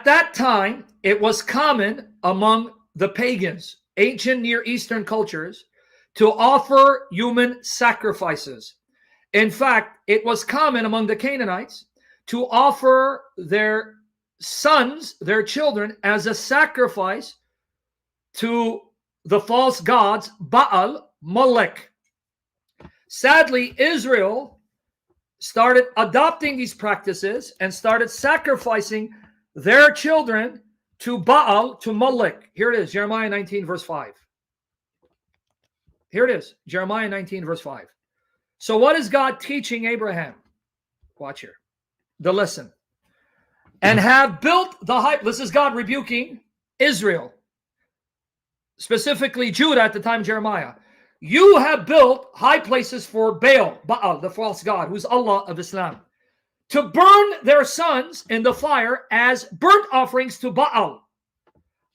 that time, it was common among the pagans, ancient Near Eastern cultures, to offer human sacrifices. In fact, it was common among the Canaanites to offer their sons, their children, as a sacrifice to the false gods Baal, Molech. Sadly, Israel started adopting these practices and started sacrificing their children to Baal, to Molech. Here it is, Jeremiah 19, verse 5. Here it is, Jeremiah 19, verse 5. So what is God teaching Abraham? Watch here. The lesson. And have built the high, this is God rebuking Israel, specifically Judah at the time, Jeremiah. You have built high places for Baal, the false god, who's Allah of Islam, to burn their sons in the fire as burnt offerings to Baal,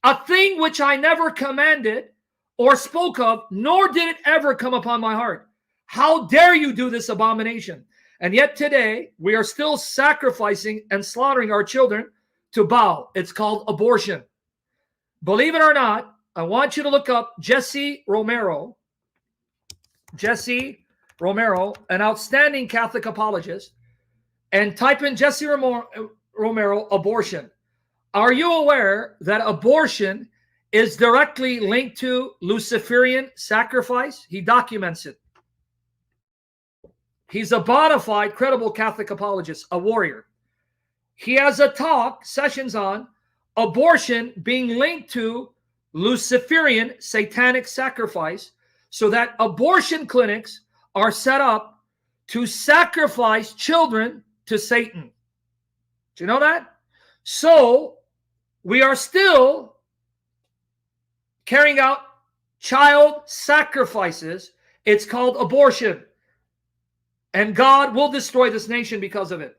a thing which I never commanded or spoke of, nor did it ever come upon my heart. How dare you do this abomination? And yet today, we are still sacrificing and slaughtering our children to Baal. It's called abortion. Believe it or not, I want you to look up Jesse Romero. Jesse Romero, an outstanding Catholic apologist, and type in Jesse Romero abortion. Are you aware that abortion is directly linked to Luciferian sacrifice? He documents it. He's a bona fide, credible Catholic apologist, a warrior. He has a talk, sessions on abortion being linked to Luciferian satanic sacrifice, so that abortion clinics are set up to sacrifice children to Satan. Do you know that? So we are still carrying out child sacrifices. It's called abortion. And God will destroy this nation because of it.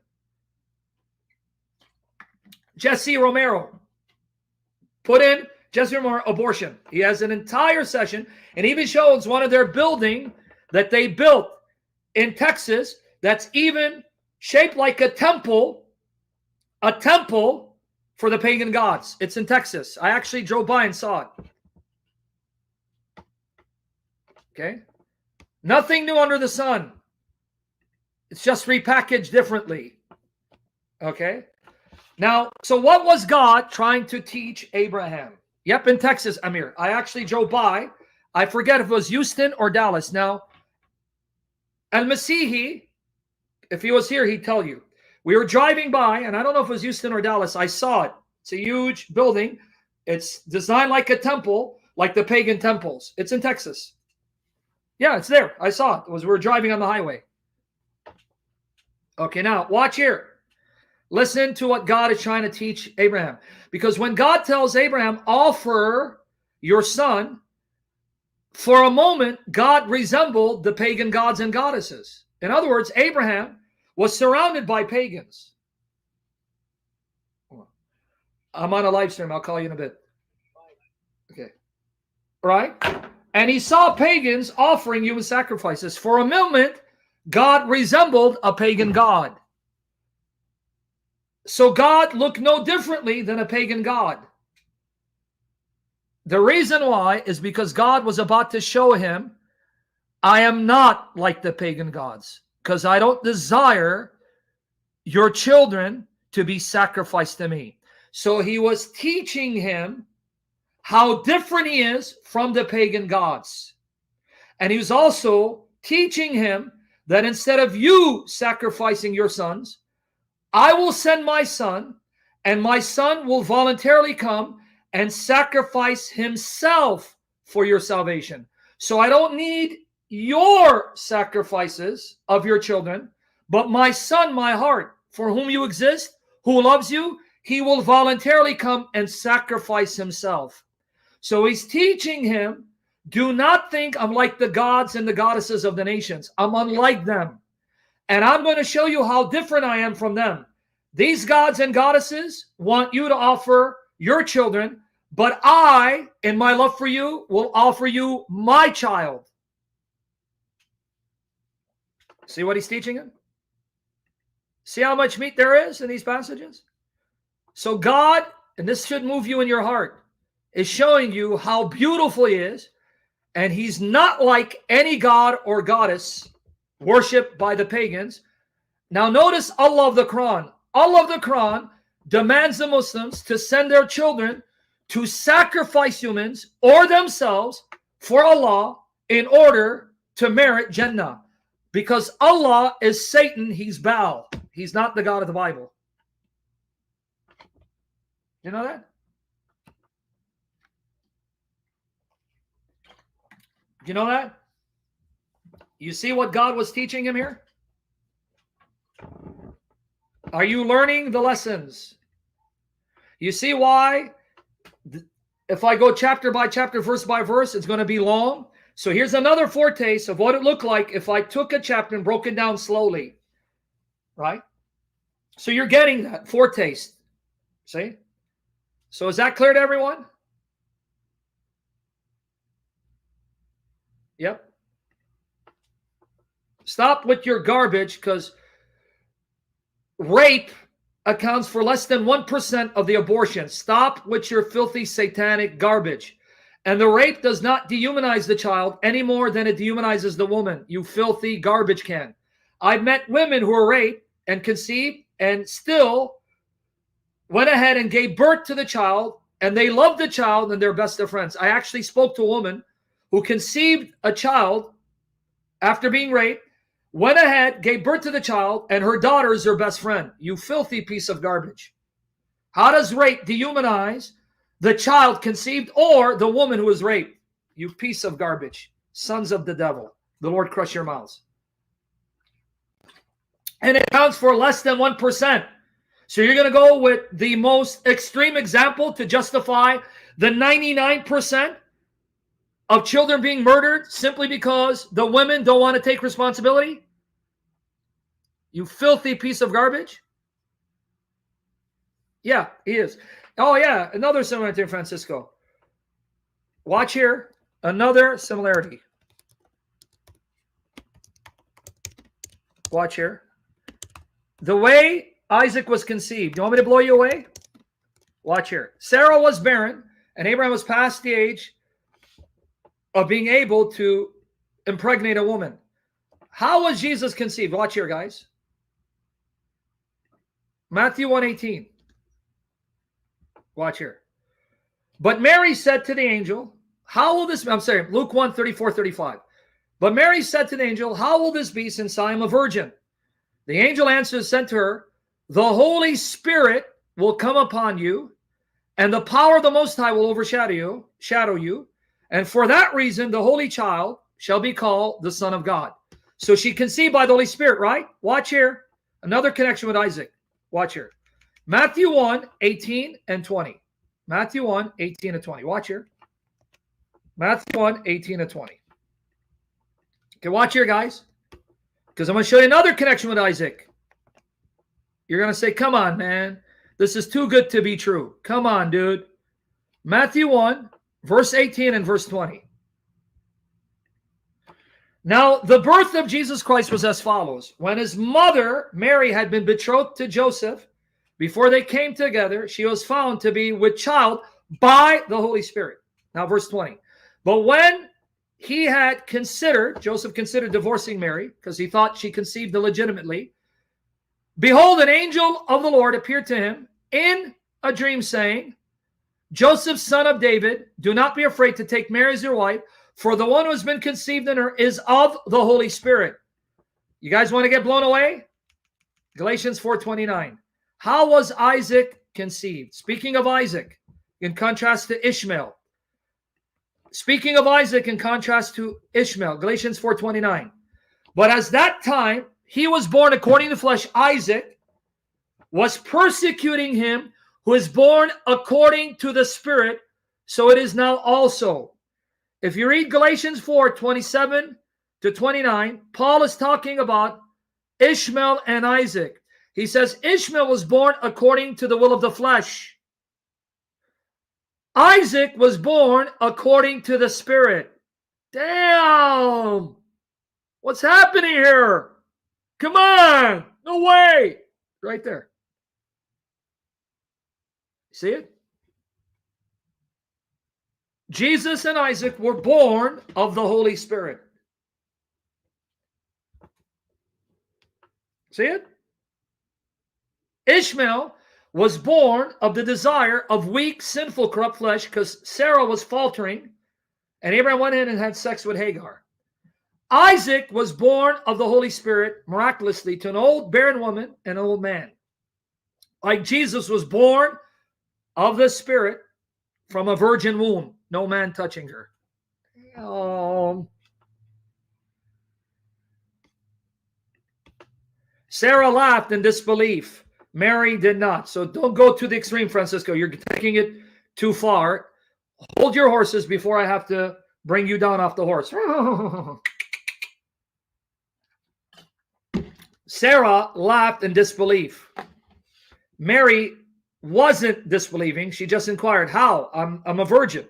Jesse Romero. Put in Jesse Romero abortion. He has an entire session and even shows one of their building that they built in Texas that's even shaped like a temple for the pagan gods. It's in Texas. I actually drove by and saw it. Okay? Nothing new under the sun. It's just repackaged differently. Okay? Now, so what was God trying to teach Abraham? Yep, in Texas, Amir. I actually drove by. I forget if it was Houston or Dallas. Now, Al-Masihi, if he was here, he'd tell you. We were driving by, and I don't know if it was Houston or Dallas. I saw it. It's a huge building. It's designed like a temple, like the pagan temples. It's in Texas. Yeah, it's there. I saw it. We were driving on the highway. Okay, now, watch here. Listen to what God is trying to teach Abraham. Because when God tells Abraham, offer your son, for a moment, God resembled the pagan gods and goddesses. In other words, Abraham was surrounded by pagans. I'm on a live stream. I'll call you in a bit. Okay. Right? And he saw pagans offering human sacrifices. For a moment, God resembled a pagan god. So God looked no differently than a pagan god. The reason why is because God was about to show him, I am not like the pagan gods, because I don't desire your children to be sacrificed to me. So he was teaching him how different he is from the pagan gods. And he was also teaching him that instead of you sacrificing your sons, I will send my son, and my son will voluntarily come and sacrifice himself for your salvation. So I don't need your sacrifices of your children, but my son, my heart, for whom you exist, who loves you, he will voluntarily come and sacrifice himself. So he's teaching him, do not think I'm like the gods and the goddesses of the nations. I'm unlike them. And I'm going to show you how different I am from them. These gods and goddesses want you to offer your children, but I, in my love for you, will offer you my child. See what he's teaching him? See how much meat there is in these passages? So God and this should move you in your heart, is showing you how beautiful he is, and he's not like any god or goddess worshipped by the pagans. Now notice Allah of the Quran. Allah of the Quran demands the Muslims to send their children to sacrifice humans or themselves for Allah in order to merit Jannah. Because Allah is Satan, he's Baal. He's not the God of the Bible. You know that? You know that? You see what God was teaching him here? Are you learning the lessons? You see why? If I go chapter by chapter, verse by verse, it's going to be long. So here's another foretaste of what it looked like if I took a chapter and broke it down slowly. Right? So you're getting that foretaste. See? So is that clear to everyone? Yep. Stop with your garbage, because rape accounts for less than 1% of the abortion. Stop with your filthy satanic garbage. And the rape does not dehumanize the child any more than it dehumanizes the woman, you filthy garbage can. I've met women who were raped and conceived and still went ahead and gave birth to the child, and they loved the child and they're best of friends. I actually spoke to a woman who conceived a child after being raped, went ahead, gave birth to the child, and her daughter is her best friend. You filthy piece of garbage. How does rape dehumanize the child conceived or the woman who was raped? You piece of garbage. Sons of the devil. The Lord crush your mouths. And it counts for less than 1%. So you're going to go with the most extreme example to justify the 99% of children being murdered simply because the women don't want to take responsibility? You filthy piece of garbage. Yeah, he is. Oh, yeah, another similarity in Francisco. Watch here. Another similarity. Watch here. The way Isaac was conceived. You want me to blow you away? Watch here. Sarah was barren, and Abraham was past the age of being able to impregnate a woman. How was Jesus conceived? Watch here, guys. Matthew 1:18. Watch here. But Mary said to the angel, how will this be? I'm sorry, Luke 1:34-35. But Mary said to the angel, how will this be since I am a virgin? The angel answered, said to her, the Holy Spirit will come upon you, and the power of the Most High will overshadow you. And for that reason, the Holy Child shall be called the Son of God. So she conceived by the Holy Spirit, right? Watch here. Another connection with Isaac. Watch here. Matthew 1:18 and 20. Matthew 1:18 and 20. Watch here. Matthew 1:18 and 20. Okay, watch here, guys. Because I'm going to show you another connection with Isaac. You're going to say, come on, man. This is too good to be true. Come on, dude. Matthew 1, verse 18 and verse 20. Now, the birth of Jesus Christ was as follows. When his mother, Mary, had been betrothed to Joseph, before they came together, she was found to be with child by the Holy Spirit. Now, verse 20. But when he had considered, Joseph considered divorcing Mary because he thought she conceived illegitimately. Behold, an angel of the Lord appeared to him in a dream saying, Joseph, son of David, do not be afraid to take Mary as your wife, for the one who has been conceived in her is of the Holy Spirit. You guys want to get blown away? Galatians 4:29. How was Isaac conceived? Speaking of Isaac, in contrast to Ishmael. Speaking of Isaac in contrast to Ishmael, Galatians 4:29. But as that time he was born according to flesh, Isaac was persecuting him who is born according to the Spirit, so it is now also. If you read Galatians 4:27-29, Paul is talking about Ishmael and Isaac. He says Ishmael was born according to the will of the flesh. Isaac was born according to the Spirit. Damn! What's happening here? Come on! No way! Right there. See it? Jesus and Isaac were born of the Holy Spirit. See it? Ishmael was born of the desire of weak, sinful, corrupt flesh because Sarah was faltering and Abraham went in and had sex with Hagar. Isaac was born of the Holy Spirit miraculously to an old barren woman and an old man. Like Jesus was born of the Spirit from a virgin womb, no man touching her. Sarah laughed in disbelief. Mary did not. So don't go to the extreme, Francisco. You're taking it too far. Hold your horses before I have to bring you down off the horse. Sarah laughed in disbelief. Mary wasn't disbelieving. She just inquired, how? I'm a virgin.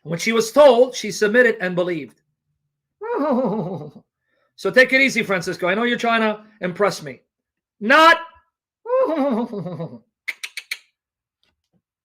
When she was told, she submitted and believed. So take it easy, Francisco. I know you're trying to impress me. Not.